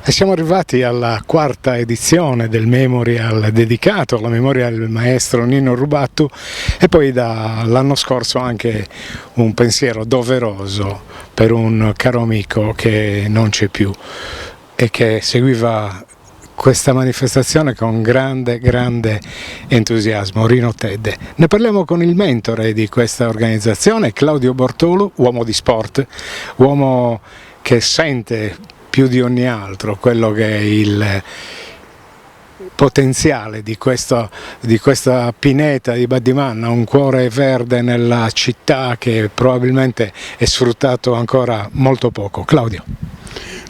E siamo arrivati alla quarta edizione del Memorial dedicato alla memoria del maestro Nino Rubattu e poi dall'anno scorso anche un pensiero doveroso per un caro amico che non c'è più e che seguiva questa manifestazione con grande entusiasmo, Rino Tedde. Ne parliamo con il mentore di questa organizzazione, Claudio Bortolo, uomo di sport, uomo che sente più di ogni altro quello che è il potenziale di questa pineta di Badimanna, un cuore verde nella città che probabilmente è sfruttato ancora molto poco. Claudio.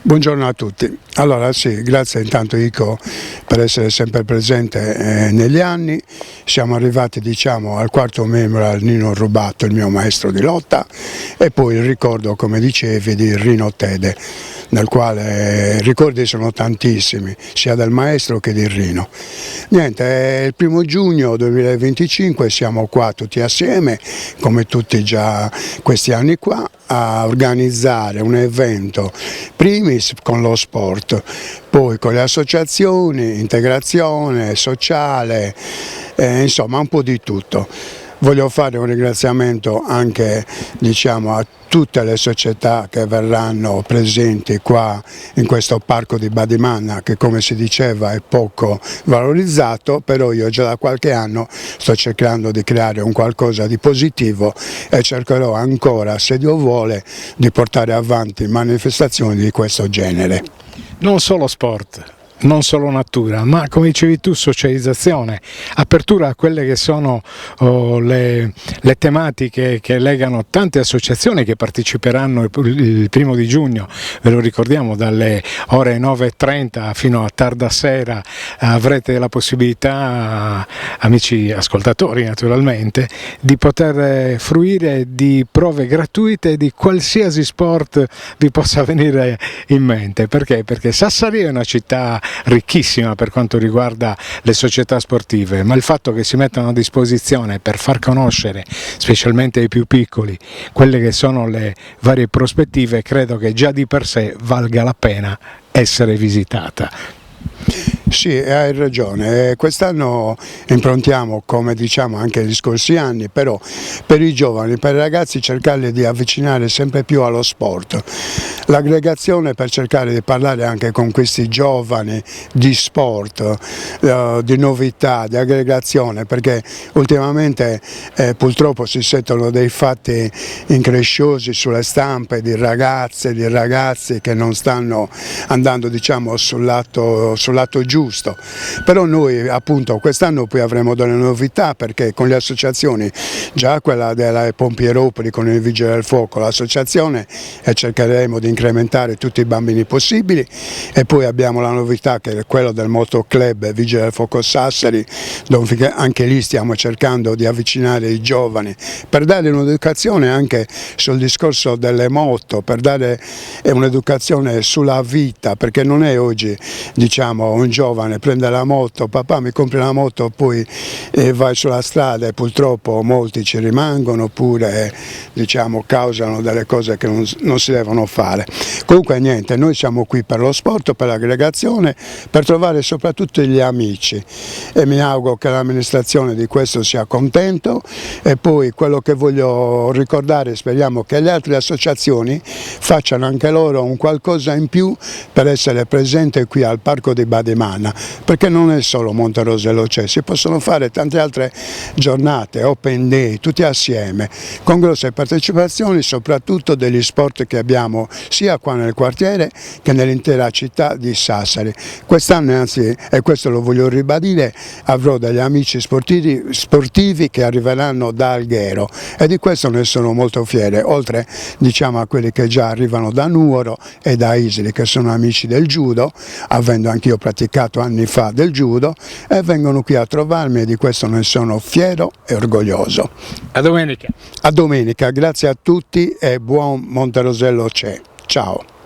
Buongiorno a tutti. Allora sì, grazie intanto Ico per essere sempre presente negli anni. Siamo arrivati al quarto Memorial Nino Rubattu, il mio maestro di lotta, e poi il ricordo, come dicevi, di Rino Tedde, nel quale ricordi sono tantissimi, sia del maestro che di Rino. Niente, è il 1° giugno 2025, siamo qua tutti assieme, come tutti già questi anni qua, a organizzare un evento, primis con lo sport, poi con le associazioni, integrazione sociale, insomma un po' di tutto. Voglio fare un ringraziamento anche a tutte le società che verranno presenti qua in questo parco di Badimanna, che come si diceva è poco valorizzato, però io già da qualche anno sto cercando di creare un qualcosa di positivo e cercherò ancora, se Dio vuole, di portare avanti manifestazioni di questo genere. Non solo sport, non solo natura, ma come dicevi tu, socializzazione, apertura a quelle che sono le tematiche che legano tante associazioni che parteciperanno il 1° di giugno, ve lo ricordiamo, dalle ore 9:30 fino a tarda sera avrete la possibilità, amici ascoltatori naturalmente, di poter fruire di prove gratuite di qualsiasi sport vi possa venire in mente. Perché? Perché Sassari è una città ricchissima per quanto riguarda le società sportive, ma il fatto che si mettano a disposizione per far conoscere, specialmente ai più piccoli, quelle che sono le varie prospettive, credo che già di per sé valga la pena essere visitata. Sì, hai ragione, quest'anno improntiamo, come diciamo anche negli scorsi anni, però per i giovani, per i ragazzi, cercare di avvicinare sempre più allo sport. L'aggregazione per cercare di parlare anche con questi giovani di sport, di novità, di aggregazione, perché ultimamente purtroppo si sentono dei fatti incresciosi sulle stampe di ragazze e di ragazzi che non stanno andando sul lato giusto, però noi appunto quest'anno poi avremo delle novità, perché con le associazioni, già quella della Pompieropoli con il Vigili del Fuoco, l'associazione, e cercheremo di incrementare tutti i bambini possibili, e poi abbiamo la novità che è quella del motoclub Vigili del Fuoco Sassari, dove anche lì stiamo cercando di avvicinare i giovani per dare un'educazione anche sul discorso delle moto, per dare un'educazione sulla vita, perché non è oggi un giovane prende la moto, papà mi compri la moto, poi vai sulla strada e purtroppo molti ci rimangono, oppure causano delle cose che non si devono fare. Comunque niente, noi siamo qui per lo sport, per l'aggregazione, per trovare soprattutto gli amici, e mi auguro che l'amministrazione di questo sia contento. E poi quello che voglio ricordare, speriamo che le altre associazioni facciano anche loro un qualcosa in più per essere presenti qui al parco di Badimanna, perché non è solo Monterosello c'è, si possono fare tante altre giornate, open day, tutti assieme, con grosse partecipazioni, soprattutto degli sport che abbiamo sia qua nel quartiere che nell'intera città di Sassari. Quest'anno, anzi, e questo lo voglio ribadire, avrò degli amici sportivi che arriveranno da Alghero, e di questo ne sono molto fiero, oltre a quelli che già arrivano da Nuoro e da Isili, che sono amici del judo, avendo anch'io praticato anni fa del judo, e vengono qui a trovarmi, e di questo ne sono fiero e orgoglioso. A domenica. A domenica, grazie a tutti e buon Monterosello c'è. Ciao.